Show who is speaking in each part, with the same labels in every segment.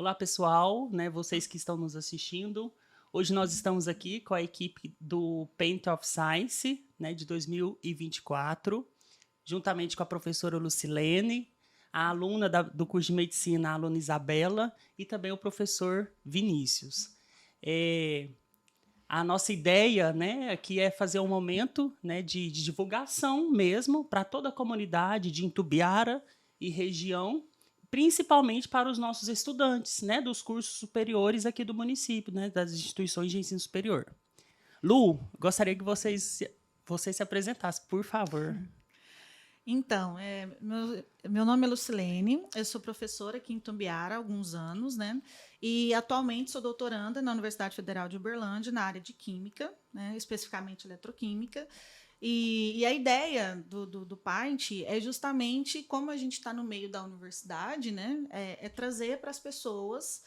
Speaker 1: Olá, pessoal, né, vocês que estão nos assistindo. Hoje nós estamos aqui com a equipe do Paint of Science, né, de 2024, juntamente com a professora Lucilene, a aluna do curso de medicina, a aluna Isabela, e também o professor Vinícius. A nossa ideia, né, aqui é fazer um momento, né, de divulgação mesmo para toda a comunidade de Itumbiara e região, principalmente para os nossos estudantes, né, dos cursos superiores aqui do município, né, das instituições de ensino superior. Lu, gostaria que você se apresentasse, por favor.
Speaker 2: Então, meu nome é Lucilene, eu sou professora aqui em Itumbiara há alguns anos, né? E atualmente sou doutoranda na Universidade Federal de Uberlândia, na área de Química, né? Especificamente Eletroquímica. E a ideia do Paint é justamente, como a gente está no meio da universidade, né? É trazer para as pessoas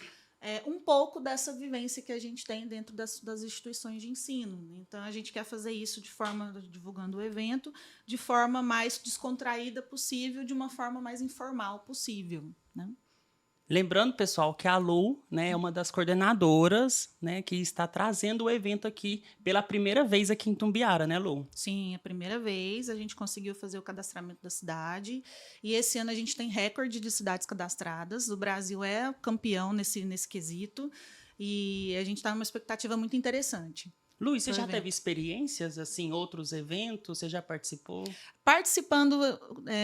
Speaker 2: um pouco dessa vivência que a gente tem dentro das instituições de ensino. Então, a gente quer fazer isso divulgando o evento, de forma mais descontraída possível, de uma forma mais informal possível, né?
Speaker 1: Lembrando, pessoal, que a Lu, né, é uma das coordenadoras, né, que está trazendo o evento aqui pela primeira vez aqui em Itumbiara, né, Lu?
Speaker 2: Sim, é a primeira vez a gente conseguiu fazer o cadastramento da cidade. E esse ano a gente tem recorde de cidades cadastradas. O Brasil é campeão nesse quesito. E a gente está numa expectativa muito interessante.
Speaker 1: Luiz, você já teve experiências, assim, outros eventos? Você já participou?
Speaker 2: Participando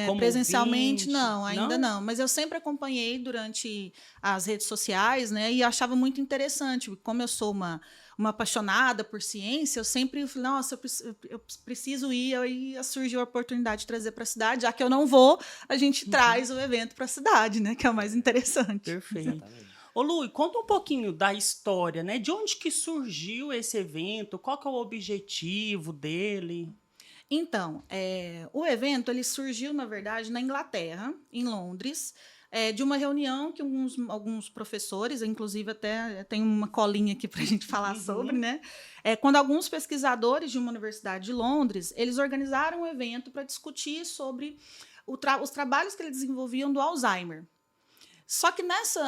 Speaker 1: Como
Speaker 2: presencialmente,
Speaker 1: ouvinte?
Speaker 2: não, ainda
Speaker 1: Não?
Speaker 2: não. Mas eu sempre acompanhei durante as redes sociais, né? E achava muito interessante. Como eu sou uma apaixonada por ciência, eu sempre falei, nossa, eu preciso ir. Aí surgiu a oportunidade de trazer para a cidade. Já que eu não vou, a gente traz o evento para a cidade, né? Que é o mais interessante.
Speaker 1: Perfeito. Exatamente. Ô, Lu, conta um pouquinho da história, né? De onde que surgiu esse evento? Qual que é o objetivo dele?
Speaker 2: Então, o evento ele surgiu, na verdade, na Inglaterra, em Londres, de uma reunião que alguns professores, inclusive até tem uma colinha aqui para a gente falar sobre, né? Quando alguns pesquisadores de uma universidade de Londres, eles organizaram um evento para discutir sobre os trabalhos que eles desenvolviam do Alzheimer. Só que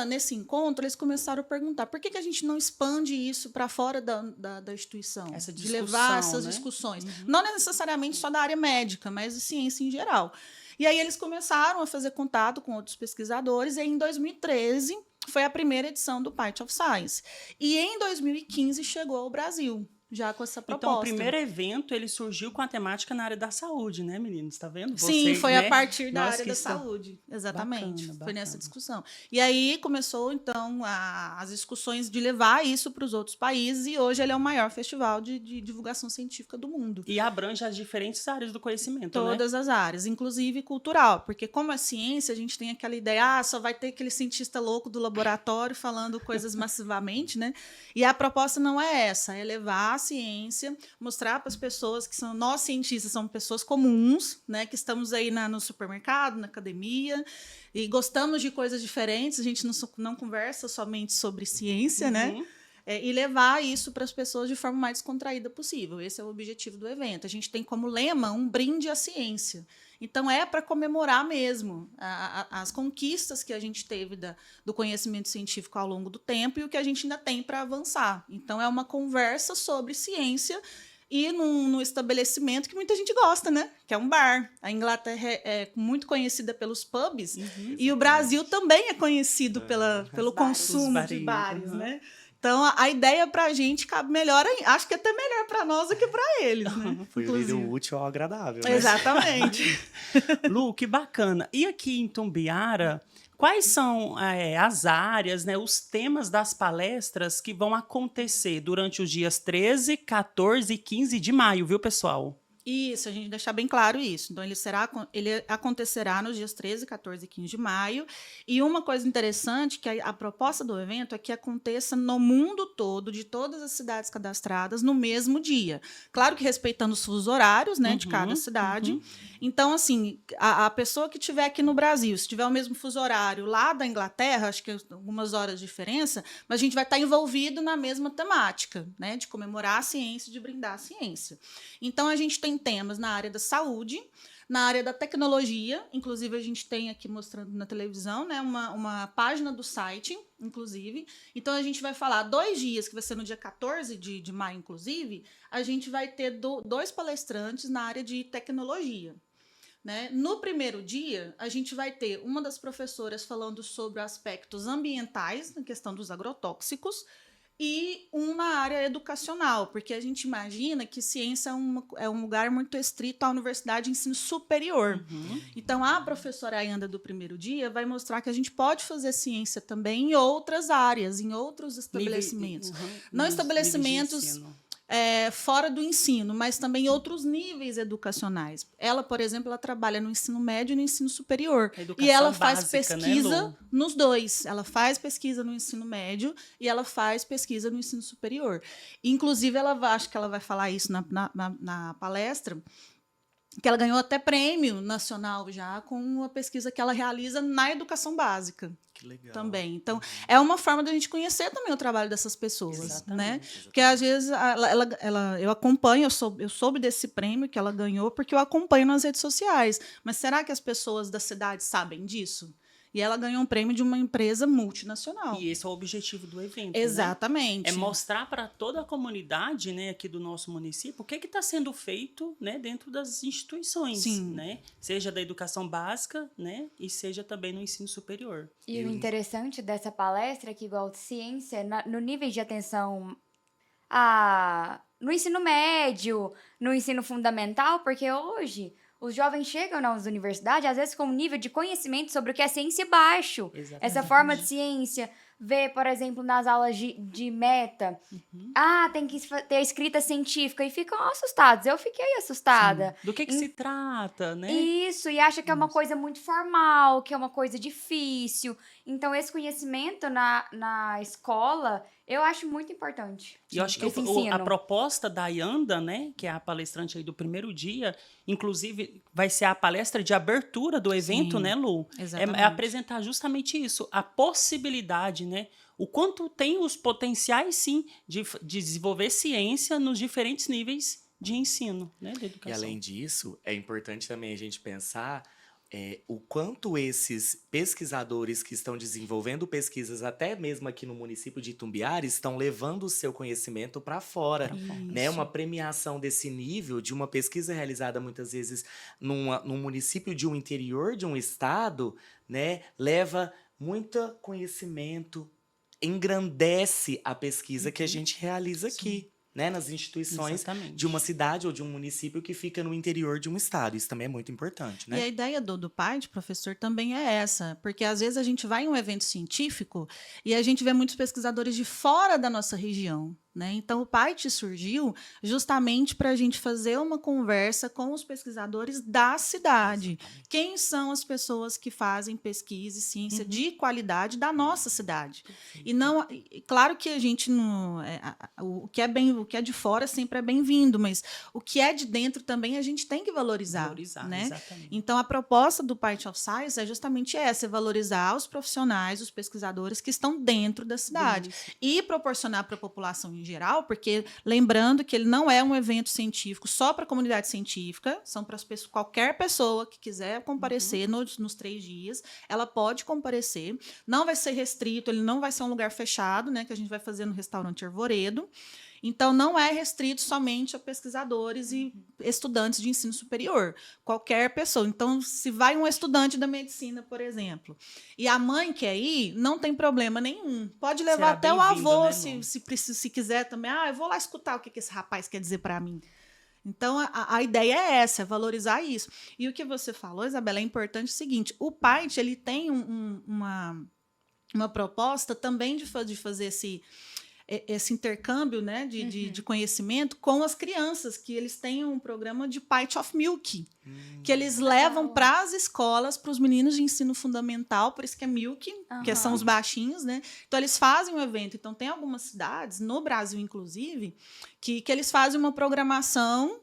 Speaker 2: nesse encontro, eles começaram a perguntar por que a gente não expande isso para fora da instituição?
Speaker 1: Essa
Speaker 2: de
Speaker 1: discussão,
Speaker 2: levar essas
Speaker 1: né?
Speaker 2: discussões. Não necessariamente só da área médica, mas de ciência em geral. E aí eles começaram a fazer contato com outros pesquisadores, e aí, em 2013 foi a primeira edição do Part of Science. E em 2015 chegou ao Brasil, já com essa proposta.
Speaker 1: Então, o primeiro evento, ele surgiu com a temática na área da saúde, né, meninos? Está vendo?
Speaker 2: Sim,
Speaker 1: Vocês,
Speaker 2: foi a
Speaker 1: né?
Speaker 2: partir da
Speaker 1: Nós
Speaker 2: área
Speaker 1: que
Speaker 2: da
Speaker 1: estamos...
Speaker 2: saúde. Exatamente.
Speaker 1: Bacana,
Speaker 2: Foi nessa
Speaker 1: bacana.
Speaker 2: discussão. E aí começou, então, as discussões de levar isso para os outros países, e hoje ele é o maior festival de divulgação científica do mundo.
Speaker 1: E abrange as diferentes áreas do conhecimento,
Speaker 2: Todas as áreas, inclusive cultural, porque como é ciência, a gente tem aquela ideia, só vai ter aquele cientista louco do laboratório falando coisas massivamente, né? E a proposta não é essa, é levar a ciência, mostrar para as pessoas que nós cientistas somos pessoas comuns, né? Que estamos aí no supermercado, na academia, e gostamos de coisas diferentes, a gente não conversa somente sobre ciência, né? E levar isso para as pessoas de forma mais descontraída possível. Esse é o objetivo do evento. A gente tem como lema um brinde à ciência. Então, é para comemorar mesmo as conquistas que a gente teve do conhecimento científico ao longo do tempo e o que a gente ainda tem para avançar. Então, é uma conversa sobre ciência e num estabelecimento que muita gente gosta, né? Que é um bar. A Inglaterra é muito conhecida pelos pubs, e o Brasil também é conhecido pelo consumo de bares, né? Então, a ideia para a gente cabe melhor, acho que até melhor para nós do que para eles, né?
Speaker 3: Foi unir o útil ao agradável, né?
Speaker 2: Exatamente.
Speaker 1: Lu, que bacana. E aqui em Itumbiara, quais são as áreas, né, os temas das palestras que vão acontecer durante os dias 13, 14 e 15 de maio, viu, pessoal?
Speaker 2: Isso, a gente deixar bem claro isso. Então, ele acontecerá nos dias 13, 14 e 15 de maio. E uma coisa interessante, que a proposta do evento é que aconteça no mundo todo, de todas as cidades cadastradas, no mesmo dia. Claro que respeitando os fusos horários, né, de cada cidade. Então, assim, a pessoa que estiver aqui no Brasil, se tiver o mesmo fuso horário lá da Inglaterra, acho que algumas horas de diferença, mas a gente vai estar envolvido na mesma temática, né, de comemorar a ciência, de brindar a ciência. Então, a gente tem temas na área da saúde, Na área da tecnologia, inclusive a gente tem aqui mostrando na televisão, né, uma página do site, inclusive. Então a gente vai falar 2 dias, que vai ser no dia 14 de maio, inclusive, a gente vai ter 2 palestrantes na área de tecnologia. Né? No primeiro dia, a gente vai ter uma das professoras falando sobre aspectos ambientais, na questão dos agrotóxicos, e na área educacional, porque a gente imagina que ciência é um lugar muito restrito à universidade de ensino superior. Então, a professora Ayanda do primeiro dia vai mostrar que a gente pode fazer ciência também em outras áreas, em outros estabelecimentos. Não estabelecimentos fora do ensino, mas também outros níveis educacionais. Ela, por exemplo, ela trabalha no ensino médio e no ensino superior. E ela faz pesquisa nos dois. Ela faz pesquisa no ensino médio e ela faz pesquisa no ensino superior. Inclusive, acho que ela vai falar isso na palestra, que ela ganhou até prêmio nacional já com a pesquisa que ela realiza na educação básica.
Speaker 3: Que legal.
Speaker 2: Também. Então, é uma forma da gente conhecer também o trabalho dessas pessoas. Exatamente. Né? Porque, às vezes, eu acompanho, eu soube desse prêmio que ela ganhou porque eu acompanho nas redes sociais. Mas será que as pessoas da cidade sabem disso? E ela ganhou um prêmio de uma empresa multinacional.
Speaker 1: E esse é o objetivo do evento.
Speaker 2: Exatamente.
Speaker 1: Né? É mostrar para toda a comunidade, né, aqui do nosso município o que está sendo feito, né, dentro das instituições.
Speaker 2: Sim.
Speaker 1: Né? Seja da educação básica, né, e seja também no ensino superior.
Speaker 4: E o interessante dessa palestra é que, igual de ciência, no nível de atenção no ensino médio, no ensino fundamental, porque hoje os jovens chegam nas universidades, às vezes, com um nível de conhecimento sobre o que é ciência baixo.
Speaker 1: Exatamente.
Speaker 4: Essa forma de ciência, ver, por exemplo, nas aulas de meta, tem que ter escrita científica, e ficam assustados. Eu fiquei assustada.
Speaker 1: Sim. Do que se trata, né?
Speaker 4: Isso, e acha que é uma coisa muito formal, que é uma coisa difícil. Então, esse conhecimento na escola, eu acho muito importante.
Speaker 1: E eu acho que a proposta da Ayanda, né, que é a palestrante aí do primeiro dia, inclusive vai ser a palestra de abertura do evento,
Speaker 2: Sim,
Speaker 1: né, Lu? É apresentar justamente isso, a possibilidade, né, o quanto tem os potenciais, sim, de desenvolver ciência nos diferentes níveis de ensino, né, de educação.
Speaker 3: E além disso, é importante também a gente pensar o quanto esses pesquisadores que estão desenvolvendo pesquisas, até mesmo aqui no município de Itumbiara, estão levando o seu conhecimento para fora. Né? Uma premiação desse nível, de uma pesquisa realizada muitas vezes num município de um interior de um estado, né? Leva muito conhecimento, engrandece a pesquisa que a gente realiza aqui. Né, nas instituições de uma cidade ou de um município que fica no interior de um estado. Isso também é muito importante, né?
Speaker 2: E a ideia do PAIT, professor, também é essa, porque às vezes a gente vai em um evento científico e a gente vê muitos pesquisadores de fora da nossa região. Né? Então, o PAIT surgiu justamente para a gente fazer uma conversa com os pesquisadores da cidade. Exatamente. Quem são as pessoas que fazem pesquisa e ciência de qualidade da nossa cidade? E não, claro que a gente não, o que é de fora sempre é bem-vindo, mas o que é de dentro também a gente tem que valorizar, né?
Speaker 1: Exatamente.
Speaker 2: Então, a proposta do PAIT of Science é justamente essa: é valorizar os profissionais, os pesquisadores que estão dentro da cidade e proporcionar para a população em geral, porque lembrando que ele não é um evento científico só para a comunidade científica, são para qualquer pessoa que quiser comparecer nos 3 dias, ela pode comparecer, não vai ser restrito, ele não vai ser um lugar fechado, né, que a gente vai fazer no restaurante Arvoredo. Então, não é restrito somente a pesquisadores e estudantes de ensino superior. Qualquer pessoa. Então, se vai um estudante da medicina, por exemplo, e a mãe quer ir, não tem problema nenhum. Pode levar até o avô, né, se quiser também. Eu vou lá escutar o que esse rapaz quer dizer para mim. Então, a ideia é essa, é valorizar isso. E o que você falou, Isabela, é importante o seguinte: o PAIT, ele tem uma proposta também de fazer esse intercâmbio, né, de conhecimento com as crianças, que eles têm um programa de Pint of Milk, que eles levam para as escolas, para os meninos de ensino fundamental, por isso que é Milk, que são os baixinhos, né? Então, eles fazem um evento. Então, tem algumas cidades, no Brasil, inclusive, que eles fazem uma programação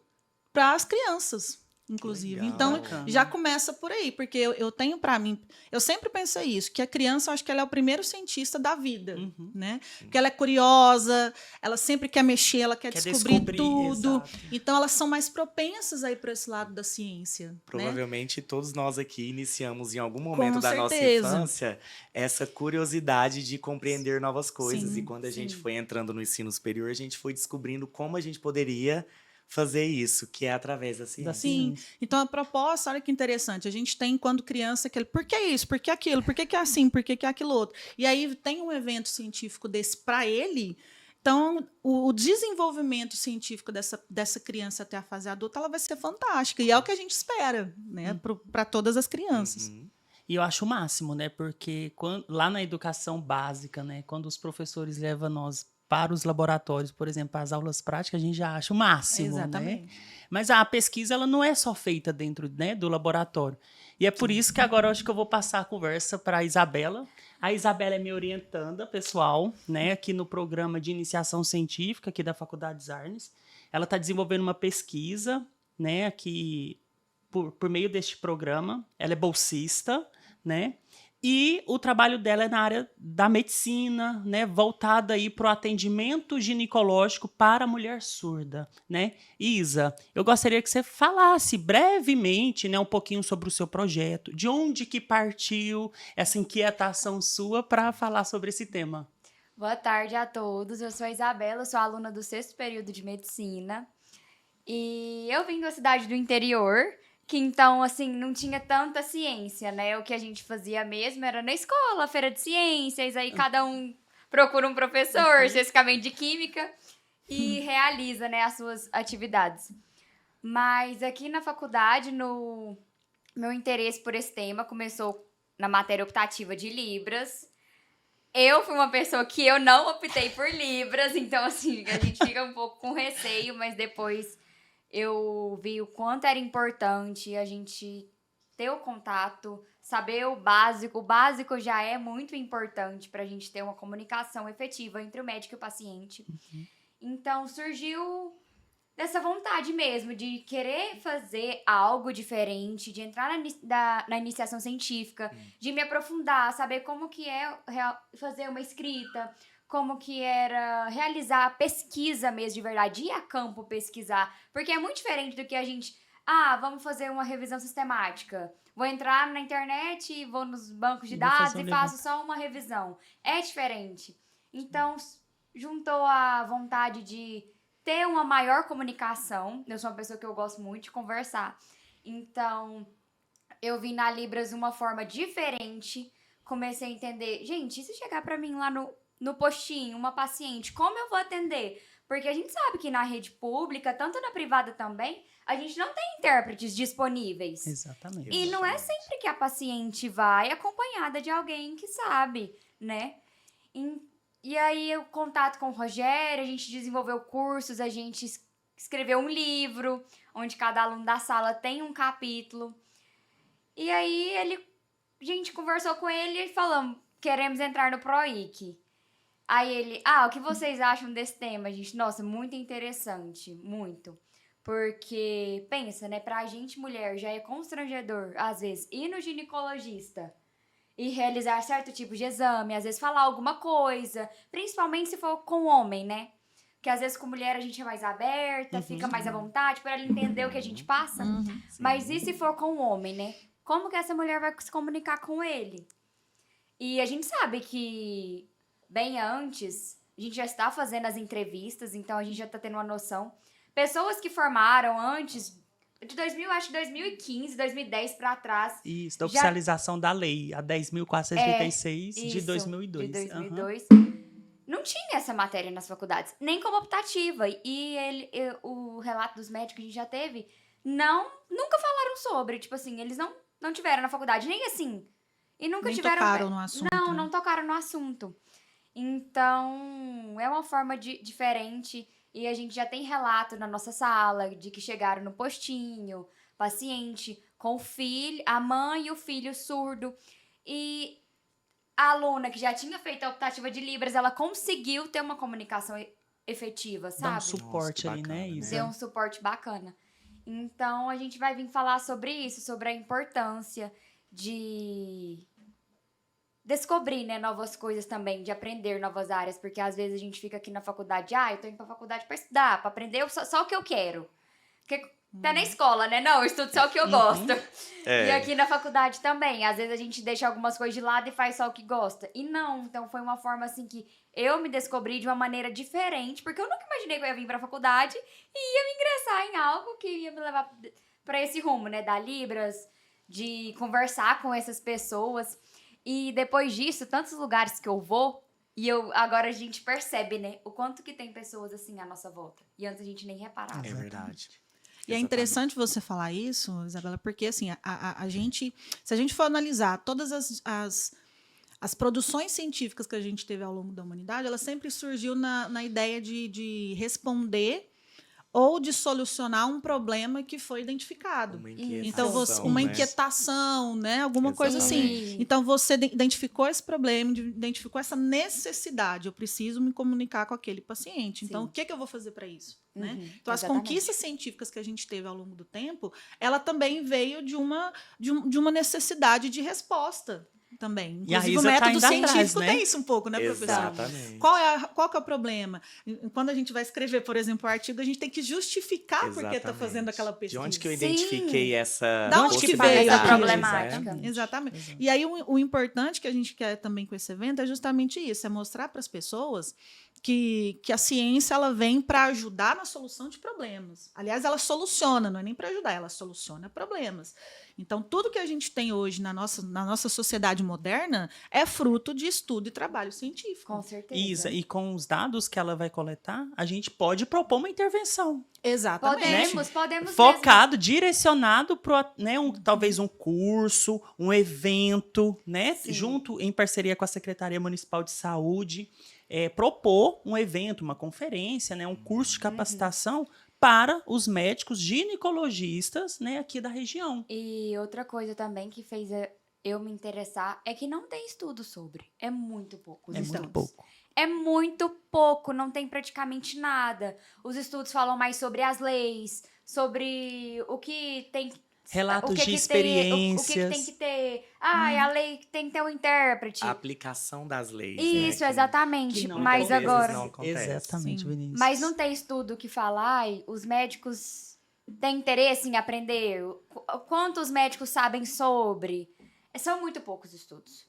Speaker 2: para as crianças. inclusive.
Speaker 3: Legal.
Speaker 2: Então,
Speaker 1: Bacana.
Speaker 2: já começa por aí, porque eu tenho para mim, eu sempre pensei isso, que a criança, eu acho que ela é o primeiro cientista da vida, né? Porque ela é curiosa, ela sempre quer mexer, ela quer descobrir tudo.
Speaker 1: exato.
Speaker 2: Então, elas são mais propensas aí para esse lado da ciência, né?
Speaker 3: Provavelmente todos nós aqui iniciamos em algum momento da nossa
Speaker 2: certeza.
Speaker 3: infância essa curiosidade de compreender novas coisas.
Speaker 2: Sim,
Speaker 3: E quando a gente
Speaker 2: sim.
Speaker 3: foi entrando no ensino superior, a gente foi descobrindo como a gente poderia fazer isso, que é através da ciência.
Speaker 2: Sim. Então, a proposta, olha que interessante, a gente tem, quando criança, aquele por que isso, por que aquilo, por que é assim, por que é aquilo outro. E aí tem um evento científico desse para ele. Então, o desenvolvimento científico dessa criança até a fase adulta, ela vai ser fantástica. E é o que a gente espera, né, para todas as crianças.
Speaker 3: Uhum.
Speaker 1: E eu acho o máximo, né? Porque lá na educação básica, né? Quando os professores levam nós para os laboratórios, por exemplo, para as aulas práticas, a gente já acha o máximo, né?
Speaker 2: Exatamente.
Speaker 1: Mas a pesquisa, ela não é só feita dentro, né, do laboratório. E é por isso que agora eu acho que eu vou passar a conversa para a Isabela. A Isabela é minha orientanda pessoal, né, aqui no programa de iniciação científica aqui da Faculdade Zarnes. Ela está desenvolvendo uma pesquisa, né, aqui por meio deste programa. Ela é bolsista, né? E o trabalho dela é na área da medicina, né, voltada aí para o atendimento ginecológico para a mulher surda, né? Isa, eu gostaria que você falasse brevemente, né, um pouquinho sobre o seu projeto, de onde que partiu essa inquietação sua para falar sobre esse tema.
Speaker 4: Boa tarde a todos, eu sou a Isabela, sou aluna do 6º período de medicina e eu vim da cidade do interior, que então, assim, não tinha tanta ciência, né? O que a gente fazia mesmo era na escola, feira de ciências, aí cada um procura um professor, especificamente de química, e realiza, né, as suas atividades. Mas aqui na faculdade, meu interesse por esse tema começou na matéria optativa de Libras. Eu fui uma pessoa que eu não optei por Libras, então, assim, a gente fica um pouco com receio, mas depois eu vi o quanto era importante a gente ter o contato, saber o básico. O básico já é muito importante para a gente ter uma comunicação efetiva entre o médico e o paciente. Então, surgiu dessa vontade mesmo de querer fazer algo diferente, de entrar na iniciação científica, de me aprofundar, saber como que é fazer uma escrita, como que era realizar pesquisa mesmo de verdade, ir a campo pesquisar, porque é muito diferente do que a gente, vamos fazer uma revisão sistemática, vou entrar na internet, vou nos bancos de dados e faço só uma revisão. É diferente. Então, juntou a vontade de ter uma maior comunicação. Eu sou uma pessoa que eu gosto muito de conversar. Então, eu vi na Libras uma forma diferente. Comecei a entender, gente, e se chegar pra mim lá no postinho, uma paciente, como eu vou atender? Porque a gente sabe que na rede pública, tanto na privada também, a gente não tem intérpretes disponíveis.
Speaker 1: Exatamente.
Speaker 4: E não é sempre que a paciente vai acompanhada de alguém que sabe, né? E aí, o contato com o Rogério, a gente desenvolveu cursos, a gente escreveu um livro, onde cada aluno da sala tem um capítulo. E aí, a gente conversou com ele e falamos, queremos entrar no PROIC. Aí ele, o que vocês acham desse tema, gente? Nossa, muito interessante, muito. Porque, pensa, né, pra gente mulher já é constrangedor, às vezes, ir no ginecologista e realizar certo tipo de exame, às vezes falar alguma coisa, principalmente se for com homem, né? Porque às vezes com mulher a gente é mais aberta, fica mais à vontade, para ela entender o que a gente passa. Mas e se for com homem, né? Como que essa mulher vai se comunicar com ele? E a gente sabe que, bem antes, a gente já está fazendo as entrevistas, então a gente já está tendo uma noção. Pessoas que formaram antes de 2015, 2010 para trás.
Speaker 1: Isso, da oficialização da lei, a 10.436 de 2002.
Speaker 4: De 2002. Não tinha essa matéria nas faculdades, nem como optativa. E o relato dos médicos que a gente já teve, nunca falaram sobre. Tipo assim, eles não tiveram na faculdade, nem assim. E nunca tiveram.
Speaker 2: Tocaram no assunto.
Speaker 4: Não tocaram no assunto. Então, é uma forma diferente. E a gente já tem relato na nossa sala de que chegaram no postinho, paciente com o filho, a mãe e o filho surdo. E a aluna que já tinha feito a optativa de Libras, ela conseguiu ter uma comunicação efetiva, sabe?
Speaker 1: Dá um suporte ali, né, Isa?
Speaker 4: Deu um suporte bacana. Então, a gente vai vir falar sobre isso, sobre a importância de descobrir, né, novas coisas também, de aprender novas áreas, porque às vezes a gente fica aqui na faculdade, eu tô indo pra faculdade pra estudar, pra aprender só o que eu quero. Porque tá na escola, né? Não, eu estudo só o que eu gosto. E aqui na faculdade também, às vezes a gente deixa algumas coisas de lado e faz só o que gosta. E não, então foi uma forma assim que eu me descobri de uma maneira diferente, porque eu nunca imaginei que eu ia vir pra faculdade e ia me ingressar em algo que ia me levar pra esse rumo, né? Da Libras, de conversar com essas pessoas. E depois disso, tantos lugares que eu vou, agora a gente percebe, né? O quanto que tem pessoas assim à nossa volta. E antes a gente nem reparava.
Speaker 3: É verdade.
Speaker 2: E é interessante você falar isso, Isabela, porque assim, a gente, se a gente for analisar todas as produções científicas que a gente teve ao longo da humanidade, ela sempre surgiu na ideia de responder ou de solucionar um problema que foi identificado.
Speaker 3: Uma inquietação,
Speaker 2: Então, uma inquietação, né? Alguma coisa assim. Então, você identificou esse problema, identificou essa necessidade. Eu preciso me comunicar com aquele paciente. Então, o que eu vou fazer para isso? Né? Então, as conquistas científicas que a gente teve ao longo do tempo, ela também veio de uma necessidade de resposta. Também. Inclusive, o método científico tem isso um pouco, né, professor?
Speaker 3: Exatamente.
Speaker 2: Qual que é o problema? Quando a gente vai escrever, por exemplo, um artigo, a gente tem que justificar por que está fazendo aquela pesquisa.
Speaker 3: De onde que eu identifiquei essa
Speaker 2: da onde que veio
Speaker 4: essa problemática?
Speaker 2: Exatamente. E aí, o importante que a gente quer também com esse evento é justamente isso, é mostrar para as pessoas que a ciência ela vem para ajudar na solução de problemas. Aliás, ela soluciona, não é nem para ajudar, ela soluciona problemas. Então, tudo que a gente tem hoje na nossa sociedade moderna é fruto de estudo e trabalho científico.
Speaker 4: Com certeza.
Speaker 1: Isa, e com os dados que ela vai coletar, a gente pode propor uma intervenção.
Speaker 2: Exatamente.
Speaker 4: Podemos
Speaker 1: focado, direcionado para, né, talvez um curso, um evento, né, junto em parceria com a Secretaria Municipal de Saúde, propor um evento, uma conferência, né, um curso de capacitação para os médicos ginecologistas, né, aqui da região.
Speaker 4: E outra coisa também que fez eu me interessar é que não tem estudo sobre. É muito pouco.
Speaker 1: Muito pouco.
Speaker 4: É muito pouco, não tem praticamente nada. Os estudos falam mais sobre as leis, sobre o que tem...
Speaker 1: Relatos de experiências.
Speaker 4: O que tem que ter. A lei tem que ter um intérprete.
Speaker 3: A aplicação das leis.
Speaker 4: Isso,
Speaker 3: né,
Speaker 4: exatamente.
Speaker 3: que
Speaker 4: Mas agora...
Speaker 3: não acontece.
Speaker 1: Exatamente, Vinícius.
Speaker 4: Mas não tem estudo que fala, os médicos têm interesse em aprender? Quantos médicos sabem sobre? São muito poucos estudos.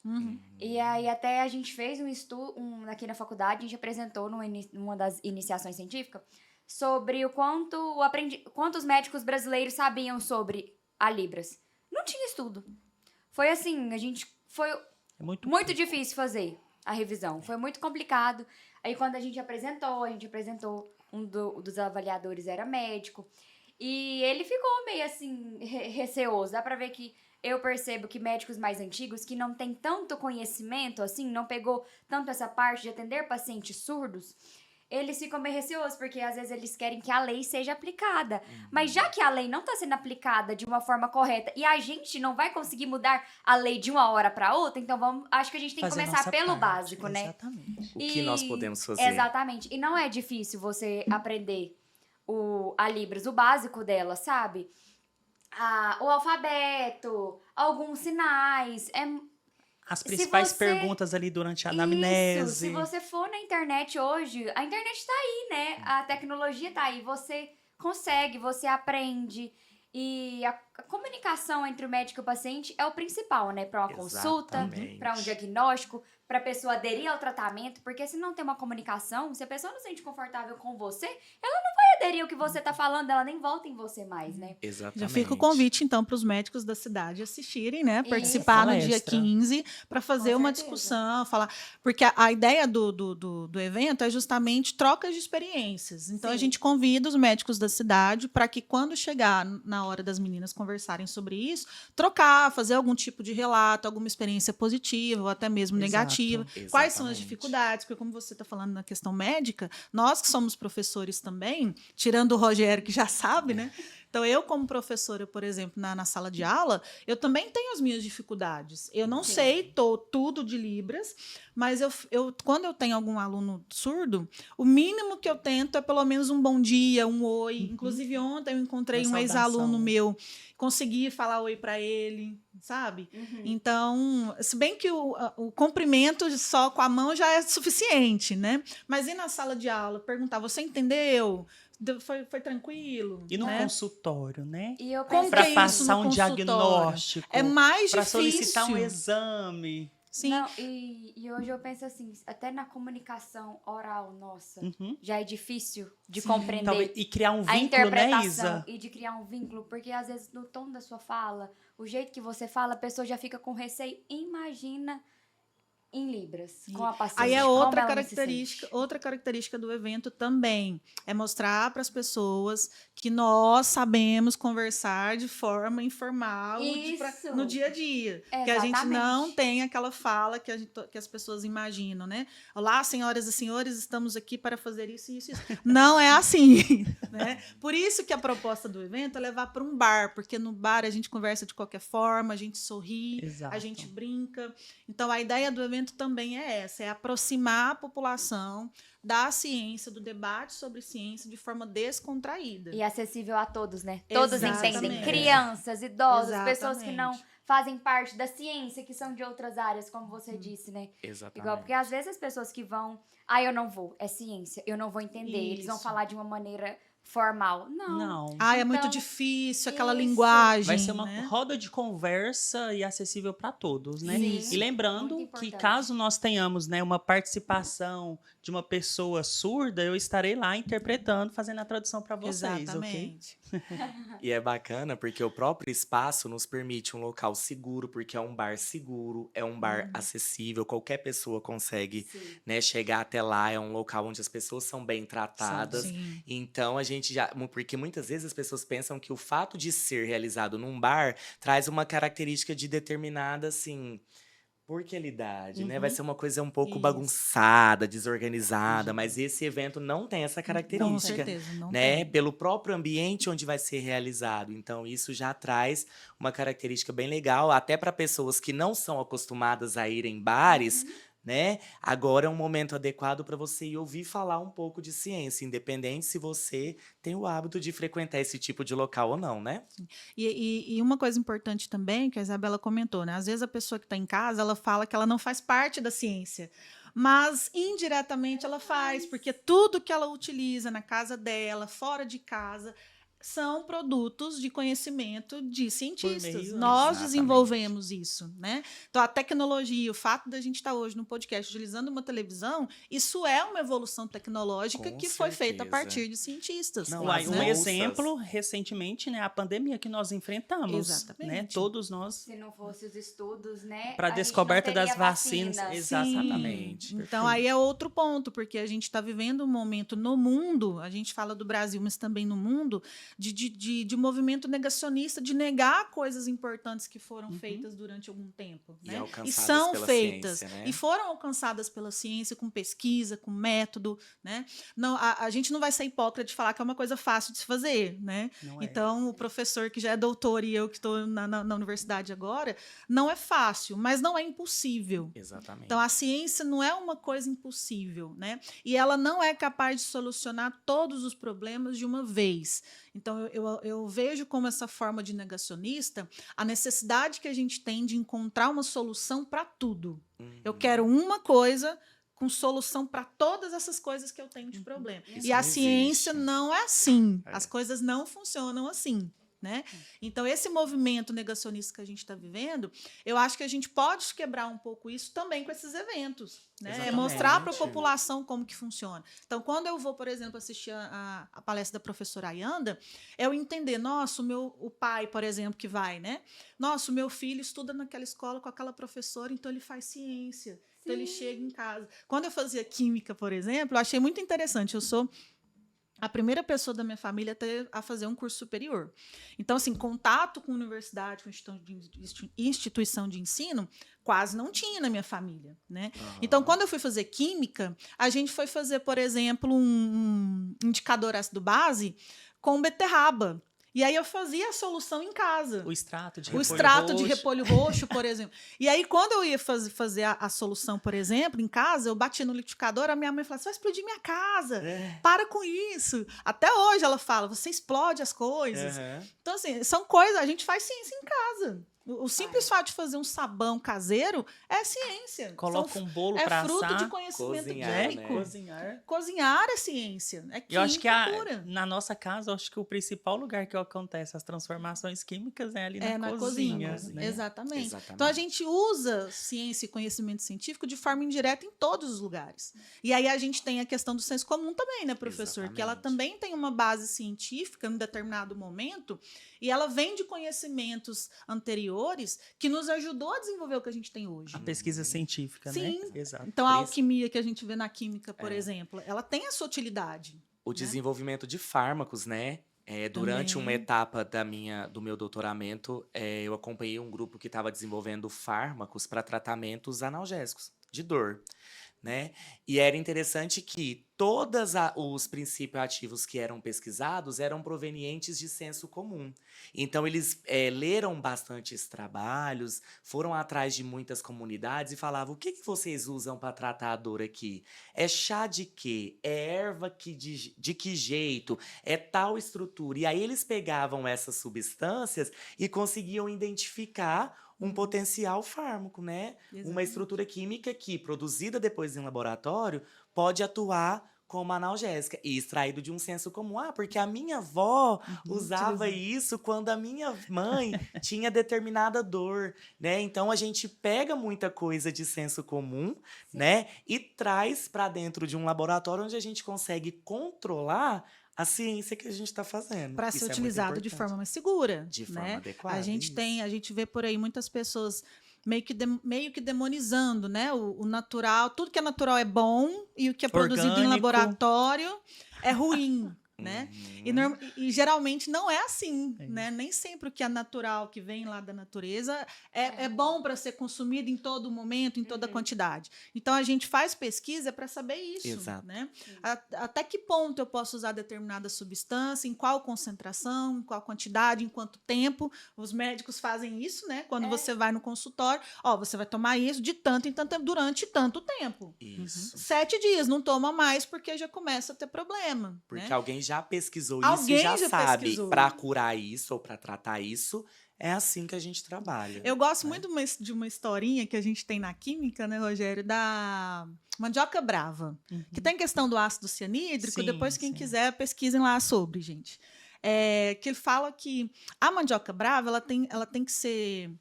Speaker 4: E aí até a gente fez um estudo, aqui na faculdade, a gente apresentou numa das iniciações científicas sobre o quantos médicos brasileiros sabiam sobre a Libras. Não tinha estudo. Foi assim, foi muito difícil fazer a revisão. Foi muito complicado. Aí quando a gente apresentou um dos avaliadores era médico. E ele ficou meio assim, receoso. Dá pra ver que eu percebo que médicos mais antigos, que não têm tanto conhecimento, assim, não pegou tanto essa parte de atender pacientes surdos, eles ficam meio receosos, porque às vezes eles querem que a lei seja aplicada. Mas já que a lei não está sendo aplicada de uma forma correta e a gente não vai conseguir mudar a lei de uma hora para outra, então acho que a gente tem que começar pelo básico, né?
Speaker 1: Exatamente.
Speaker 3: O que nós podemos fazer?
Speaker 4: Exatamente. E não é difícil você aprender a Libras, o básico dela, sabe? O alfabeto, alguns sinais,
Speaker 1: As principais perguntas ali durante a anamnese.
Speaker 4: Isso, se você for na internet hoje, a internet tá aí, né? A tecnologia tá aí, você consegue, você aprende. E a comunicação entre o médico e o paciente é o principal, né? Para uma consulta, para um diagnóstico, para a pessoa aderir ao tratamento, porque se não tem uma comunicação, se a pessoa não se sente confortável com você, ela não vai aderir ao que você tá falando, ela nem volta em você mais, né?
Speaker 3: Exatamente.
Speaker 2: Já fica o convite, então, para os médicos da cidade assistirem, né? Participar no dia 15 para fazer uma discussão, falar. Porque a ideia do evento é justamente trocas de experiências. Então, a gente convida os médicos da cidade para que, quando chegar na hora das meninas conversarem sobre isso, trocar, fazer algum tipo de relato, alguma experiência positiva ou até mesmo negativa. Quais são as dificuldades? Porque, como você está falando na questão médica, nós que somos professores também, tirando o Rogério, que já sabe, né? Então, eu, como professora, por exemplo, na sala de aula, eu também tenho as minhas dificuldades. Eu não sei tudo de Libras, mas quando eu tenho algum aluno surdo, o mínimo que eu tento é pelo menos um bom dia, um oi. Inclusive, ontem eu encontrei um ex-aluno meu, consegui falar oi para ele, sabe? Então, se bem que o cumprimento só com a mão já é suficiente, né? Mas ir na sala de aula, perguntar, você entendeu? Foi tranquilo?
Speaker 1: E no
Speaker 2: né?
Speaker 1: consultório, né?
Speaker 4: E eu
Speaker 2: Como
Speaker 4: penso
Speaker 1: Para
Speaker 2: que é isso
Speaker 1: passar
Speaker 2: no
Speaker 1: um
Speaker 2: consultório?
Speaker 1: diagnóstico.
Speaker 2: É mais
Speaker 1: Para
Speaker 2: difícil.
Speaker 1: solicitar um exame.
Speaker 2: Sim.
Speaker 4: Não, e hoje eu penso assim, até na comunicação oral nossa, já é difícil de compreender
Speaker 1: Talvez, e criar um
Speaker 4: a
Speaker 1: vínculo, né,
Speaker 4: interpretação
Speaker 1: Isa?
Speaker 4: e de criar um vínculo, porque às vezes no tom da sua fala, o jeito que você fala, a pessoa já fica com receio. Imagina em Libras, com a paciente.
Speaker 2: Aí é
Speaker 4: como
Speaker 2: outra
Speaker 4: ela não se
Speaker 2: característica do evento também. É mostrar para as pessoas que nós sabemos conversar de forma informal
Speaker 4: Isso.
Speaker 2: no dia a dia. Que a gente
Speaker 4: Exatamente.
Speaker 2: não tem aquela fala que as pessoas imaginam, né? Olá, senhoras e senhores, estamos aqui para fazer isso, isso, isso. Não é assim. Né? Por isso que a proposta do evento é levar para um bar, porque no bar a gente conversa de qualquer forma, a gente sorri,
Speaker 1: Exato.
Speaker 2: a gente brinca. Então, a ideia do evento também é essa, é aproximar a população da ciência, do debate sobre ciência de forma descontraída.
Speaker 4: E acessível a todos, né? Todos
Speaker 2: Exatamente.
Speaker 4: entendem. Crianças, idosos,
Speaker 2: Exatamente.
Speaker 4: pessoas que não fazem parte da ciência, que são de outras áreas, como você disse, né?
Speaker 3: Exatamente.
Speaker 4: Igual, porque às vezes as pessoas que vão, eu não vou, é ciência, eu não vou entender. Eles vão
Speaker 2: Isso.
Speaker 4: falar de uma maneira formal. Não.
Speaker 2: É muito
Speaker 4: Então,
Speaker 2: difícil, aquela
Speaker 4: isso.
Speaker 2: linguagem.
Speaker 1: Vai ser uma
Speaker 2: né?
Speaker 1: roda de conversa e acessível para todos, né?
Speaker 4: Sim.
Speaker 1: E lembrando
Speaker 4: Muito
Speaker 1: que
Speaker 4: importante.
Speaker 1: caso nós tenhamos, né, uma participação de uma pessoa surda, eu estarei lá interpretando, fazendo a tradução para vocês, ok?
Speaker 2: Exatamente.
Speaker 3: E é bacana porque o próprio espaço nos permite um local seguro, porque é um bar seguro, é um bar acessível, qualquer pessoa consegue,
Speaker 4: Sim.
Speaker 3: né, chegar até lá, é um local onde as pessoas são bem tratadas.
Speaker 2: Sim.
Speaker 3: Então a gente porque muitas vezes as pessoas pensam que o fato de ser realizado num bar traz uma característica de determinada, assim, porquilidade, né? Vai ser uma coisa um pouco
Speaker 2: Isso.
Speaker 3: bagunçada, desorganizada, mas esse evento não tem essa
Speaker 2: Com
Speaker 3: característica,
Speaker 2: certeza, não
Speaker 3: né?
Speaker 2: tem.
Speaker 3: Pelo próprio ambiente onde vai ser realizado. Então, isso já traz uma característica bem legal, até para pessoas que não são acostumadas a ir em bares, né? Agora é um momento adequado para você ir ouvir falar um pouco de ciência, independente se você tem o hábito de frequentar esse tipo de local ou não, né?
Speaker 2: E uma coisa importante também, que a Isabela comentou, né? Às vezes a pessoa que está em casa, ela fala que ela não faz parte da ciência. Mas, indiretamente, ela faz, porque tudo que ela utiliza na casa dela, fora de casa, são produtos de conhecimento de cientistas.
Speaker 1: meio-
Speaker 2: Nós
Speaker 3: Exatamente.
Speaker 2: desenvolvemos isso, né? Então, a tecnologia, o fato da gente estar hoje no podcast utilizando uma televisão, isso é uma evolução tecnológica
Speaker 3: Com
Speaker 2: que foi feita a
Speaker 3: certeza.
Speaker 2: partir de cientistas.
Speaker 3: Não,
Speaker 1: Uai,
Speaker 3: as
Speaker 1: um
Speaker 3: bolsas.
Speaker 1: exemplo, recentemente, né, a pandemia que nós enfrentamos.
Speaker 2: Exatamente.
Speaker 1: Né, todos nós,
Speaker 4: Se não fosse os estudos, né?
Speaker 1: para a
Speaker 4: gente não
Speaker 1: descoberta das
Speaker 4: teria
Speaker 1: vacinas.
Speaker 4: vacinas.
Speaker 1: Exatamente.
Speaker 2: Sim. Então, aí é outro ponto, porque a gente está vivendo um momento no mundo, a gente fala do Brasil, mas também no mundo, de movimento negacionista, de negar coisas importantes que foram feitas durante algum tempo.
Speaker 3: E
Speaker 2: Né?
Speaker 3: alcançadas
Speaker 2: são
Speaker 3: pela
Speaker 2: feitas.
Speaker 3: ciência, né?
Speaker 2: E foram alcançadas pela ciência, com pesquisa, com método. Né? Não, a gente não vai ser hipócrita de falar que é uma coisa fácil de se fazer. Né?
Speaker 1: Não é.
Speaker 2: Então, o professor que já é doutor e eu que estou na universidade agora, não é fácil, mas não é impossível.
Speaker 3: Exatamente.
Speaker 2: Então, a ciência não é uma coisa impossível, né? E ela não é capaz de solucionar todos os problemas de uma vez. Então, eu vejo como essa forma de negacionista a necessidade que a gente tem de encontrar uma solução para tudo. Eu quero uma coisa com solução para todas essas coisas que eu tenho de problema.
Speaker 3: Isso
Speaker 2: E a
Speaker 3: não
Speaker 2: ciência
Speaker 3: existe.
Speaker 2: não é assim.
Speaker 3: É.
Speaker 2: As coisas não funcionam assim. Né? Então, esse movimento negacionista que a gente está vivendo, eu acho que a gente pode quebrar um pouco isso também com esses eventos. Né? É
Speaker 3: Exatamente.
Speaker 2: mostrar para a população como que funciona. Então, quando eu vou, por exemplo, assistir a palestra da professora Ayanda, eu entender, nossa, o pai, por exemplo, que vai, né? Nossa, o meu filho estuda naquela escola com aquela professora, então ele faz ciência. Então, ele chega em casa. Quando eu fazia química, por exemplo, eu achei muito interessante. a primeira pessoa da minha família a fazer um curso superior. Então, assim, contato com universidade, com instituição de ensino, quase não tinha na minha família, né? Então, quando eu fui fazer química, a gente foi fazer, por exemplo, um indicador ácido base com beterraba. E aí eu fazia a solução em casa.
Speaker 1: O extrato de
Speaker 2: O
Speaker 1: repolho
Speaker 2: extrato de
Speaker 1: roxo.
Speaker 2: repolho roxo, por exemplo. E aí, quando eu ia fazer a solução, por exemplo, em casa, eu batia no liquidificador, a minha mãe falava, você vai explodir minha casa, para com isso. Até hoje ela fala, você explode as coisas. Então, assim, são coisas, a gente faz ciência em casa. O simples fato de fazer um sabão caseiro é ciência.
Speaker 1: Coloca um bolo
Speaker 2: É
Speaker 1: pra
Speaker 2: fruto
Speaker 1: assar.
Speaker 2: de conhecimento
Speaker 3: Cozinhar,
Speaker 2: químico.
Speaker 3: né?
Speaker 1: Cozinhar.
Speaker 2: Cozinhar é ciência. É química
Speaker 1: Eu acho que
Speaker 2: pura.
Speaker 1: na nossa casa, eu acho que o principal lugar que acontece as transformações químicas é ali
Speaker 2: Na
Speaker 1: na
Speaker 2: cozinha.
Speaker 1: cozinha. Né?
Speaker 2: Exatamente. Então a gente usa ciência e conhecimento científico de forma indireta em todos os lugares. E aí a gente tem a questão do senso comum também, né, professor? Que ela
Speaker 3: Exatamente.
Speaker 2: também tem uma base científica em determinado momento e ela vem de conhecimentos anteriores que nos ajudou a desenvolver o que a gente tem hoje.
Speaker 1: A pesquisa científica,
Speaker 2: Sim.
Speaker 1: né? Exato.
Speaker 2: Então a
Speaker 3: Por isso-
Speaker 2: alquimia que a gente vê na química, por exemplo, ela tem a sua utilidade.
Speaker 3: O desenvolvimento de fármacos, né? Durante
Speaker 2: Também.
Speaker 3: uma etapa do meu doutoramento, eu acompanhei um grupo que estava desenvolvendo fármacos para tratamentos analgésicos de dor, né? E era interessante que todos os princípios ativos que eram pesquisados eram provenientes de senso comum. Então, eles leram bastante esses trabalhos, foram atrás de muitas comunidades e falavam, o que vocês usam para tratar a dor aqui? É chá de quê? É erva de que jeito? É tal estrutura? E aí eles pegavam essas substâncias e conseguiam identificar um potencial fármaco, né? Uma
Speaker 2: Exatamente.
Speaker 3: estrutura química que, produzida depois em laboratório, pode atuar como analgésica e extraído de um senso comum. Ah, porque a minha avó usava isso quando a minha mãe tinha determinada dor, né? Então a gente pega muita coisa de senso comum, né? E traz para dentro de um laboratório onde a gente consegue controlar a ciência que a gente está fazendo.
Speaker 2: Para
Speaker 3: Isso
Speaker 2: ser
Speaker 3: é muito
Speaker 2: utilizado de
Speaker 3: importante.
Speaker 2: forma mais segura.
Speaker 3: De
Speaker 2: né?
Speaker 3: forma adequada,
Speaker 2: A gente
Speaker 3: isso.
Speaker 2: a gente vê por aí muitas pessoas meio que demonizando, né? O natural, tudo que é natural é bom e o que é produzido em
Speaker 1: Orgânico.
Speaker 2: laboratório é ruim. Né?
Speaker 3: Uhum.
Speaker 2: E geralmente não é assim,
Speaker 1: É
Speaker 2: né? Nem sempre o que é natural, que vem lá da natureza, é bom para ser consumido em todo momento, em toda quantidade. Então a gente faz pesquisa para saber isso,
Speaker 3: Exato.
Speaker 2: né? Até que ponto eu posso usar determinada substância, em qual concentração, em qual quantidade, em quanto tempo. Os médicos fazem isso, né? Quando você vai no consultório, você vai tomar isso de tanto em tanto tempo, durante tanto tempo.
Speaker 3: Isso.
Speaker 2: 7 dias, não toma mais porque já começa a ter problema.
Speaker 3: Porque
Speaker 2: né?
Speaker 3: alguém já pesquisou
Speaker 2: Alguém
Speaker 3: isso e já
Speaker 2: já
Speaker 3: sabe
Speaker 2: pesquisou.
Speaker 3: para curar isso ou para tratar isso. É assim que a gente trabalha.
Speaker 2: Eu gosto muito de uma historinha que a gente tem na química, né, Rogério, da mandioca brava, que tem questão do ácido cianídrico.
Speaker 1: Sim,
Speaker 2: Depois, quem
Speaker 1: sim.
Speaker 2: quiser, pesquisem lá sobre, gente. Que ele fala que a mandioca brava ela tem que ser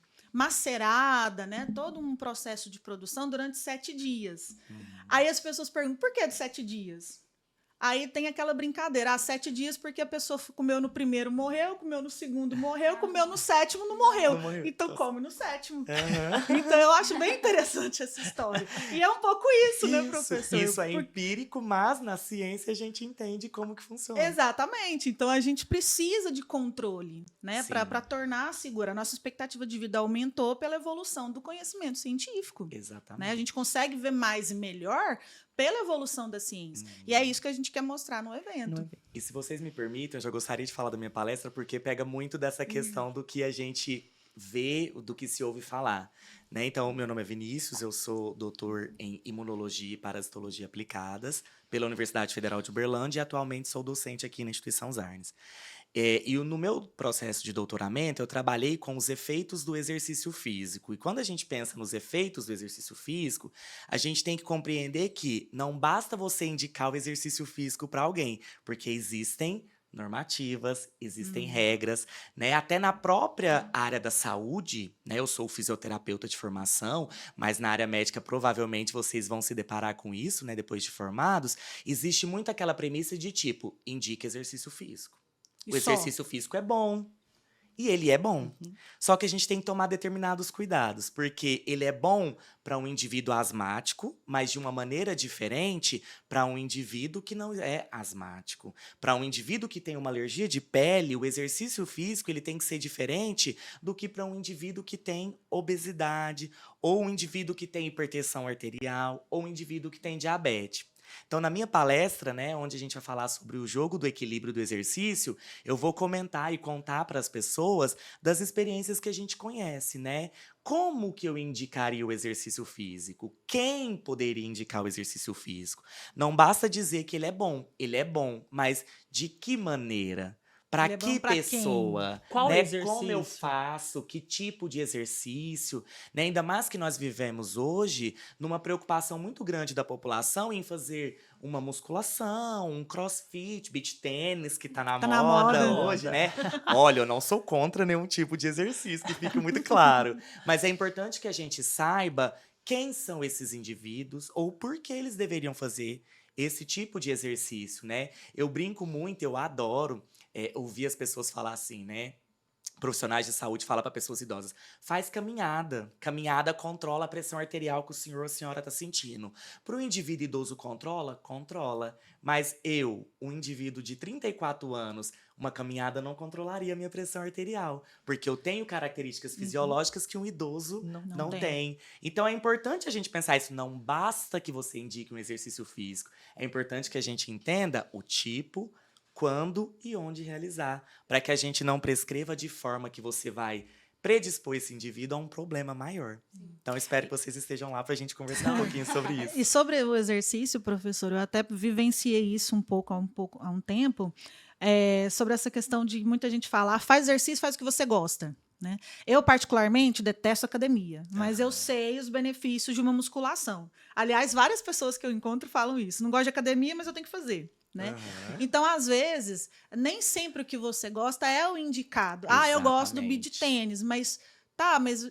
Speaker 2: macerada, né? Todo um processo de produção durante 7 dias. Aí as pessoas perguntam, por que de 7 dias? Aí tem aquela brincadeira, 7 dias porque a pessoa comeu no primeiro, morreu, comeu no segundo, morreu, comeu no sétimo, não morreu.
Speaker 3: Não morreu.
Speaker 2: Então come no sétimo.
Speaker 3: Aham.
Speaker 2: Então eu acho bem interessante essa história. E é um pouco isso, né, professor?
Speaker 3: Isso é empírico, mas na ciência a gente entende como que funciona.
Speaker 2: Exatamente. Então a gente precisa de controle, né,
Speaker 3: Sim.
Speaker 2: para tornar segura. A nossa expectativa de vida aumentou pela evolução do conhecimento científico.
Speaker 3: Exatamente.
Speaker 2: Né? A gente consegue ver mais e melhor pela evolução da ciência. E é isso que a gente quer mostrar no evento.
Speaker 3: E se vocês me permitem, eu já gostaria de falar da minha palestra, porque pega muito dessa questão do que a gente vê, do que se ouve falar. Né? Então, meu nome é Vinícius, eu sou doutor em Imunologia e Parasitologia Aplicadas pela Universidade Federal de Uberlândia e atualmente sou docente aqui na Instituição Zarnes. E no meu processo de doutoramento, eu trabalhei com os efeitos do exercício físico. E quando a gente pensa nos efeitos do exercício físico, a gente tem que compreender que não basta você indicar o exercício físico para alguém, porque existem normativas, existem regras, né? Até na própria área da saúde, né? Eu sou fisioterapeuta de formação, mas na área médica provavelmente vocês vão se deparar com isso, né? Depois de formados, existe muito aquela premissa de tipo, indica exercício físico. O exercício físico é bom. E ele é bom. Só que a gente tem que tomar determinados cuidados, porque ele é bom para um indivíduo asmático, mas de uma maneira diferente para um indivíduo que não é asmático. Para um indivíduo que tem uma alergia de pele, o exercício físico ele tem que ser diferente do que para um indivíduo que tem obesidade, ou um indivíduo que tem hipertensão arterial, ou um indivíduo que tem diabetes. Então, na minha palestra, né, onde a gente vai falar sobre o jogo do equilíbrio do exercício, eu vou comentar e contar para as pessoas das experiências que a gente conhece, né? Como que eu indicaria o exercício físico? Quem poderia indicar o exercício físico? Não basta dizer que ele é bom, mas de que maneira? Para
Speaker 2: Ele é bom
Speaker 3: que
Speaker 2: pra quem?
Speaker 3: pessoa?
Speaker 1: Qual
Speaker 3: Né?
Speaker 1: exercício?
Speaker 3: Como eu faço? Que tipo de exercício? Né? Ainda mais que nós vivemos hoje numa preocupação muito grande da população em fazer uma musculação, um crossfit, beach tênis, que tá na
Speaker 2: Tá na
Speaker 3: moda
Speaker 2: moda.
Speaker 3: hoje, né? Olha, eu não sou contra nenhum tipo de exercício, que fique muito claro. Mas é importante que a gente saiba quem são esses indivíduos ou por que eles deveriam fazer esse tipo de exercício, né? Eu brinco muito, eu adoro ouvir as pessoas falar assim, né? Profissionais de saúde falam para pessoas idosas: faz caminhada. Caminhada controla a pressão arterial que o senhor ou a senhora está sentindo. Para o indivíduo idoso controla? Controla. Mas um indivíduo de 34 anos, uma caminhada não controlaria a minha pressão arterial. Porque eu tenho características fisiológicas que um idoso não tem. Então é importante a gente pensar isso. Não basta que você indique um exercício físico. É importante que a gente entenda o tipo, quando e onde realizar, para que a gente não prescreva de forma que você vai predispor esse indivíduo a um problema maior. Então, espero que vocês estejam lá para a gente conversar um pouquinho sobre isso.
Speaker 2: E sobre o exercício, professor, eu até vivenciei isso há um tempo, sobre essa questão de muita gente falar: faz exercício, faz o que você gosta. Né? Eu, particularmente, detesto academia, mas eu sei os benefícios de uma musculação. Aliás, várias pessoas que eu encontro falam isso. Não gosto de academia, mas eu tenho que fazer. Né? Então, às vezes, nem sempre o que você gosta é o indicado. Eu gosto do beach tênis, mas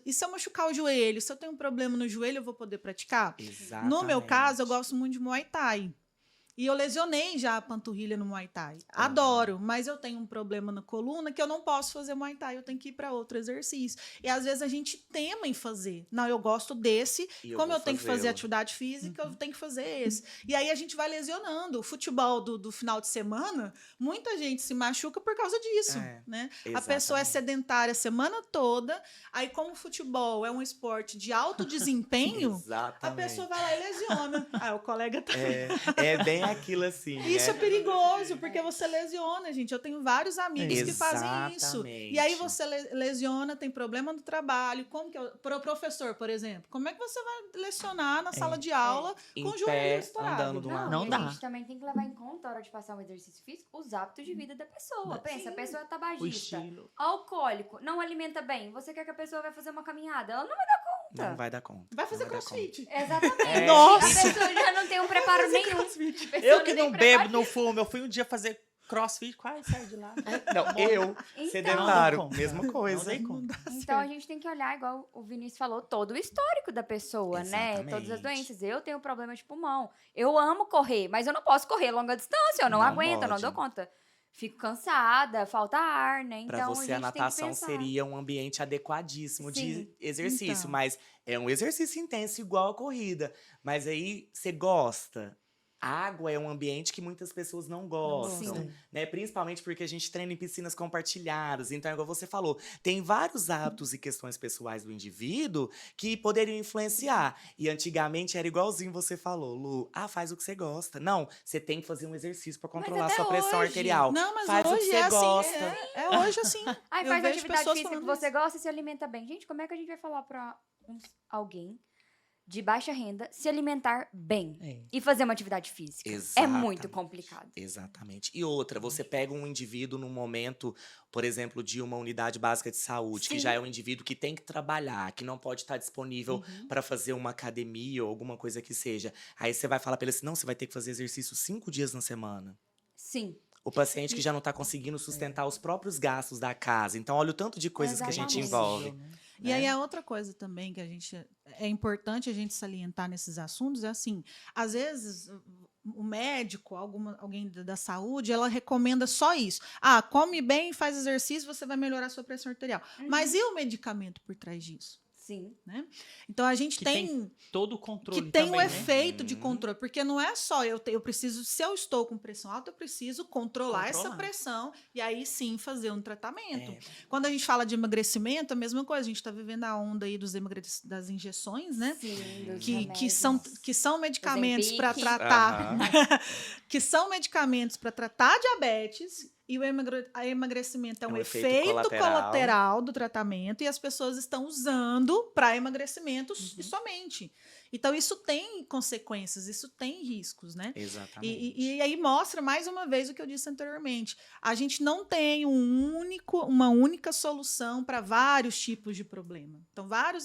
Speaker 2: e se eu machucar o joelho? Se eu tenho um problema no joelho, eu vou poder praticar?
Speaker 3: Exatamente.
Speaker 2: No meu caso, eu gosto muito de Muay Thai. E eu lesionei já a panturrilha no Muay Thai. Adoro, mas eu tenho um problema na coluna que eu não posso fazer Muay Thai, eu tenho que ir para outro exercício. E às vezes a gente tema em fazer. Não, eu gosto desse, como eu tenho que fazer atividade física, eu tenho que fazer esse. E aí a gente vai lesionando. O futebol do final de semana, muita gente se machuca por causa disso. Né? A pessoa é sedentária a semana toda, aí como o futebol é um esporte de alto desempenho, a pessoa vai lá e lesiona. O colega tá...
Speaker 3: É bem aquilo assim.
Speaker 2: Isso é perigoso, porque você lesiona, gente. Eu tenho vários amigos que fazem isso. E aí você lesiona, tem problema no trabalho. Como que pro professor, por exemplo, como é que você vai lecionar na sala de aula com o joelho estourado?
Speaker 3: Andando do lado.
Speaker 1: Não
Speaker 4: e
Speaker 1: dá.
Speaker 4: a gente também tem que levar em conta, na hora de passar um exercício físico, os hábitos de vida da pessoa. Pensa, a pessoa é
Speaker 1: O
Speaker 4: tabagista,
Speaker 1: estilo.
Speaker 4: alcoólico, não alimenta bem. Você quer que a pessoa vai fazer uma caminhada? Ela não vai dar conta.
Speaker 3: Não vai dar conta.
Speaker 2: Vai fazer
Speaker 3: Não dar
Speaker 2: crossfit.
Speaker 4: Exatamente.
Speaker 1: Nossa!
Speaker 4: A pessoa já não tem um preparo nenhum.
Speaker 1: Eu que não bebo, não fumo, eu fui um dia fazer crossfit, quase saí de lá.
Speaker 3: Não, eu,
Speaker 4: Então-
Speaker 3: sedentário,
Speaker 1: Não dei
Speaker 3: mesma
Speaker 1: conta.
Speaker 3: coisa.
Speaker 1: Não dei conta.
Speaker 4: Então a gente tem que olhar, igual o Vinícius falou, todo o histórico da pessoa, né?
Speaker 3: Exatamente.
Speaker 4: Todas as doenças. Eu tenho problema de pulmão. Eu amo correr, mas eu não posso correr longa distância. Eu não aguento, eu não
Speaker 3: pode.
Speaker 4: dou conta. Fico cansada, falta ar, né?
Speaker 3: Para
Speaker 4: Então
Speaker 3: você, a
Speaker 4: gente tem que
Speaker 3: natação
Speaker 4: pensar.
Speaker 3: seria um ambiente adequadíssimo de
Speaker 4: Sim.
Speaker 3: exercício,
Speaker 2: Então.
Speaker 3: mas é um exercício intenso igual a corrida. Mas aí você gosta. A água é um ambiente que muitas pessoas não gostam,
Speaker 4: Sim.
Speaker 3: né? Principalmente porque a gente treina em piscinas compartilhadas. Então, igual você falou, tem vários hábitos e questões pessoais do indivíduo que poderiam influenciar. E antigamente era igualzinho você falou, Lu. Faz o que você gosta. Não, você tem que fazer um exercício para controlar
Speaker 4: até
Speaker 3: sua pressão
Speaker 4: hoje.
Speaker 3: arterial.
Speaker 2: Não, mas
Speaker 3: Faz o que
Speaker 2: hoje
Speaker 3: você
Speaker 2: é assim.
Speaker 3: gosta.
Speaker 2: É hoje assim.
Speaker 4: Aí
Speaker 2: Eu
Speaker 4: faz
Speaker 2: vejo
Speaker 4: atividade
Speaker 2: pessoas
Speaker 4: física que
Speaker 2: falando
Speaker 4: você gosta e se alimenta bem. Gente, como é que a gente vai falar pra alguém de baixa renda se alimentar bem e fazer uma atividade física? É muito
Speaker 3: Exatamente.
Speaker 4: complicado.
Speaker 3: Exatamente. E outra, você pega um indivíduo num momento, por exemplo, de uma unidade básica de saúde, que
Speaker 4: Sim.
Speaker 3: já é um indivíduo que tem que trabalhar, que não pode estar disponível para fazer uma academia ou alguma coisa que seja. Aí você vai falar para ele assim: não, você vai ter que fazer exercício 5 dias na semana.
Speaker 4: Sim.
Speaker 3: O paciente que já não está conseguindo sustentar os próprios gastos da casa. Então, olha o tanto de coisas que a gente
Speaker 4: Exatamente.
Speaker 3: envolve.
Speaker 2: E aí a outra coisa também que é importante a gente salientar nesses assuntos é assim, às vezes o médico, alguém da saúde, ela recomenda só isso. Come bem, faz exercício, você vai melhorar a sua pressão arterial. Mas e o medicamento por trás disso?
Speaker 4: Sim.
Speaker 2: Né? Então a gente tem
Speaker 1: todo o controle
Speaker 2: que tem
Speaker 1: também,
Speaker 2: o efeito de controle, porque não é só eu preciso, se eu estou com pressão alta, eu preciso controlar essa pressão e aí sim fazer um tratamento. Quando a gente fala de emagrecimento, a mesma coisa, a gente está vivendo a onda aí das injeções, né?
Speaker 4: Sim,
Speaker 2: que são medicamentos para tratar que são medicamentos para tratar diabetes. E o emagrecimento é um efeito colateral do tratamento e as pessoas estão usando para emagrecimento somente. Então, isso tem consequências, isso tem riscos, né?
Speaker 3: Exatamente.
Speaker 2: E aí mostra, mais uma vez, o que eu disse anteriormente. A gente não tem uma única solução para vários tipos de problema. Então, vários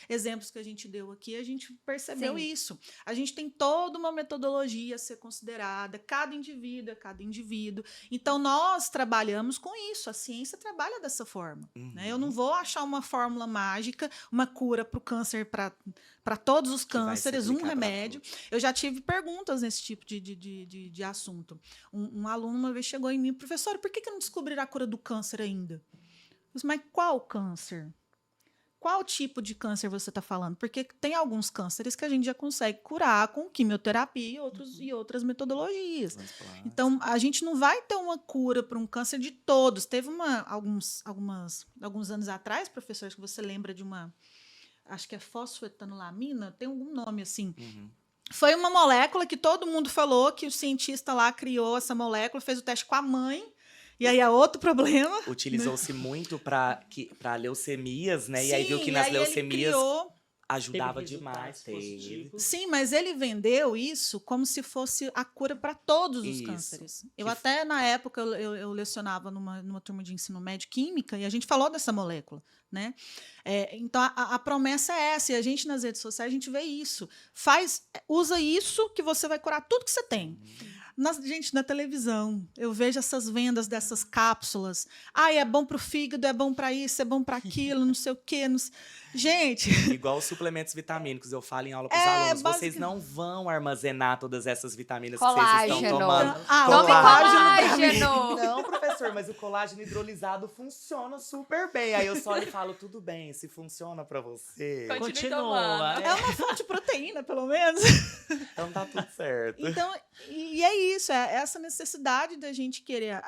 Speaker 2: exemplos que a gente deu aqui, a gente percebeu isso. A gente tem toda uma metodologia a ser considerada, cada indivíduo é cada indivíduo. Então, nós trabalhamos com isso, a ciência trabalha dessa forma. Né? Eu não vou achar uma fórmula mágica, uma cura para o câncer, para todos os cânceres, um remédio. Eu já tive perguntas nesse tipo de assunto. Um aluno uma vez chegou em mim, professor, por que não descobriram a cura do câncer ainda? Eu disse, mas qual câncer? Qual tipo de câncer você está falando? Porque tem alguns cânceres que a gente já consegue curar com quimioterapia e outras metodologias. Então, a gente não vai ter uma cura para um câncer de todos. Teve alguns anos atrás, professor, que você lembra de acho que é fosfetanolamina, tem algum nome assim. Foi uma molécula que todo mundo falou que o cientista lá criou essa molécula, fez o teste com a mãe, e aí é outro problema.
Speaker 3: Utilizou-se muito para leucemias, né?
Speaker 2: Sim,
Speaker 3: e aí viu que nas leucemias ajudava
Speaker 1: Teve
Speaker 3: demais.
Speaker 2: Sim, mas ele vendeu isso como se fosse a cura para todos os cânceres. Eu até, na época, eu lecionava numa turma de ensino médio química e a gente falou dessa molécula. Né? Então, a promessa é essa. E a gente, nas redes sociais, a gente vê isso. Usa isso que você vai curar tudo que você tem. Gente, na televisão, eu vejo essas vendas dessas cápsulas. É bom para o fígado, é bom para isso, é bom para aquilo, não sei o quê. Gente...
Speaker 3: Igual os suplementos vitamínicos, eu falo em aula para os alunos, vocês não vão armazenar todas essas vitaminas que vocês estão tomando.
Speaker 4: Tome colágeno!
Speaker 3: Não, professor, mas o colágeno hidrolisado funciona super bem. Aí eu só lhe falo, tudo bem, se funciona para você...
Speaker 1: Continua.
Speaker 2: É uma fonte de proteína, pelo menos.
Speaker 3: Então tá tudo certo.
Speaker 2: Então, e é isso, é essa necessidade da gente querer.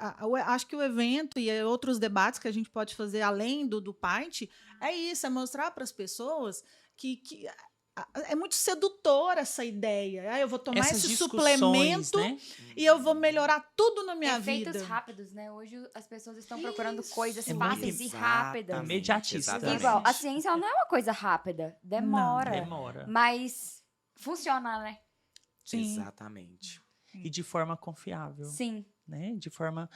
Speaker 2: Acho que o evento e outros debates que a gente pode fazer além do PAINT é isso, é mostrar para as pessoas que é muito sedutora essa ideia. Eu vou tomar esse suplemento, né? E eu vou melhorar tudo na minha vida.
Speaker 4: Efeitos rápidos, né? Hoje as pessoas estão procurando coisas fáceis e rápidas.
Speaker 1: Imediatistas.
Speaker 4: Igual, a ciência não é uma coisa rápida. Demora.
Speaker 1: Não, demora.
Speaker 4: Mas funciona, né?
Speaker 2: Sim.
Speaker 3: Exatamente.
Speaker 1: E de forma confiável.
Speaker 4: Sim.
Speaker 1: Né? De forma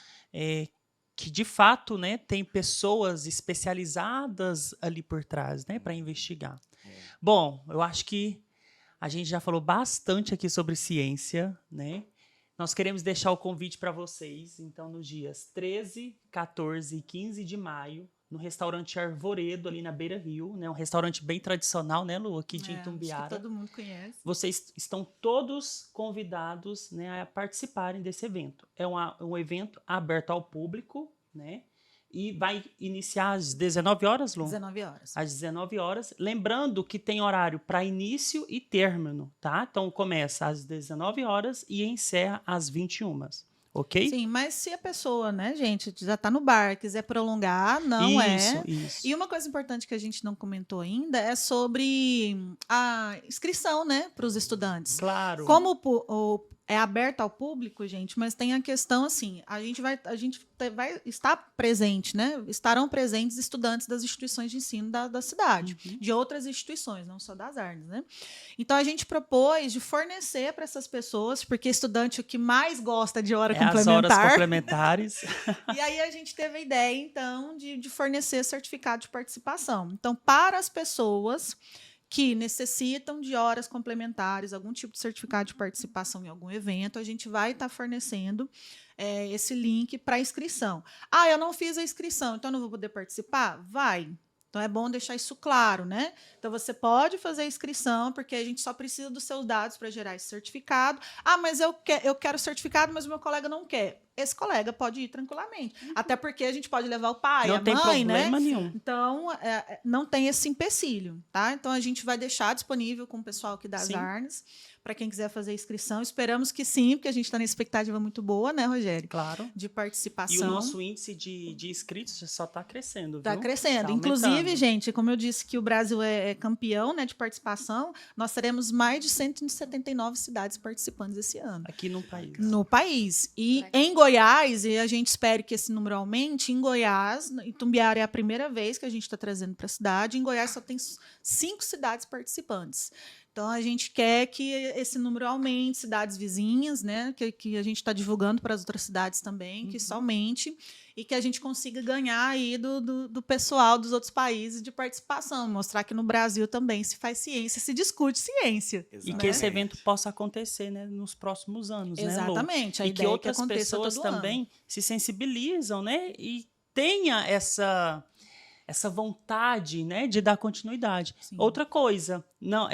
Speaker 1: que, de fato, né, tem pessoas especializadas ali por trás, né, para investigar. Bom, eu acho que a gente já falou bastante aqui sobre ciência, né? Nós queremos deixar o convite para vocês, então, nos dias 13, 14 e 15 de maio, no restaurante Arvoredo, ali na Beira Rio, né? Um restaurante bem tradicional, né, Lu? Aqui de Itumbiara.
Speaker 2: Acho que todo mundo conhece.
Speaker 1: Vocês estão todos convidados, né, a participarem desse evento. É um evento aberto ao público, né? E vai iniciar às 19 horas, Lu?
Speaker 2: 19 horas.
Speaker 1: Às 19 horas. Lembrando que tem horário para início e término, tá? Então, começa às 19 horas e encerra às 21. Ok?
Speaker 2: Sim, mas se a pessoa, né, gente, já está no bar, quiser prolongar, não
Speaker 1: Isso.
Speaker 2: E uma coisa importante que a gente não comentou ainda é sobre a inscrição, né, para os estudantes.
Speaker 1: Claro.
Speaker 2: Como é aberto ao público, gente, mas tem a questão assim, a gente vai estar presente, né? Estarão presentes estudantes das instituições de ensino da cidade, de outras instituições, não só das Arnes, né? Então a gente propôs de fornecer para essas pessoas, porque estudante o que mais gosta de hora complementar.
Speaker 1: As horas complementares.
Speaker 2: E aí a gente teve a ideia, então, de fornecer certificado de participação. Então, para as pessoas que necessitam de horas complementares, algum tipo de certificado de participação em algum evento, a gente vai estar fornecendo esse link para inscrição. Eu não fiz a inscrição, então não vou poder participar? Vai. Então, é bom deixar isso claro, né? Então, você pode fazer a inscrição, porque a gente só precisa dos seus dados para gerar esse certificado. Ah, mas eu quero certificado, mas o meu colega não quer. Esse colega pode ir tranquilamente. Até porque a gente pode levar o pai,
Speaker 1: Não
Speaker 2: a
Speaker 1: tem
Speaker 2: mãe, né?
Speaker 1: problema nenhum.
Speaker 2: Então, não tem esse empecilho, tá? Então, a gente vai deixar disponível com o pessoal aqui das
Speaker 1: Sim.
Speaker 2: Arnes, para quem quiser fazer a inscrição. Esperamos que sim, porque a gente está na expectativa muito boa, né, Rogério?
Speaker 1: Claro.
Speaker 2: De participação.
Speaker 1: E o nosso índice de inscritos só está crescendo,
Speaker 2: Está
Speaker 1: viu?
Speaker 2: crescendo.
Speaker 1: Tá
Speaker 2: Inclusive,
Speaker 1: aumentando.
Speaker 2: gente, como eu disse que o Brasil é campeão, né, de participação, nós teremos mais de 179 cidades participantes esse ano.
Speaker 1: Aqui no país.
Speaker 2: No país. E
Speaker 4: Legal.
Speaker 2: em Goiás, e a gente espera que esse número aumente, em Goiás, em Itumbiara é a primeira vez que a gente está trazendo para a cidade, em Goiás só tem 5 cidades participantes. Então, a gente quer que esse número aumente, cidades vizinhas, né? Que a gente está divulgando para as outras cidades também, que isso aumente e que a gente consiga ganhar aí do pessoal dos outros países de participação, mostrar que no Brasil também se faz ciência, se discute ciência.
Speaker 1: E que esse evento possa acontecer, né, nos próximos anos, né, Lu?
Speaker 2: Exatamente. A
Speaker 1: E que
Speaker 2: ideia é
Speaker 1: outras
Speaker 2: aconteça
Speaker 1: pessoas
Speaker 2: todo ano.
Speaker 1: também se sensibilizam, né, e tenha essa vontade, né, de dar continuidade.
Speaker 2: Sim.
Speaker 1: Outra coisa, não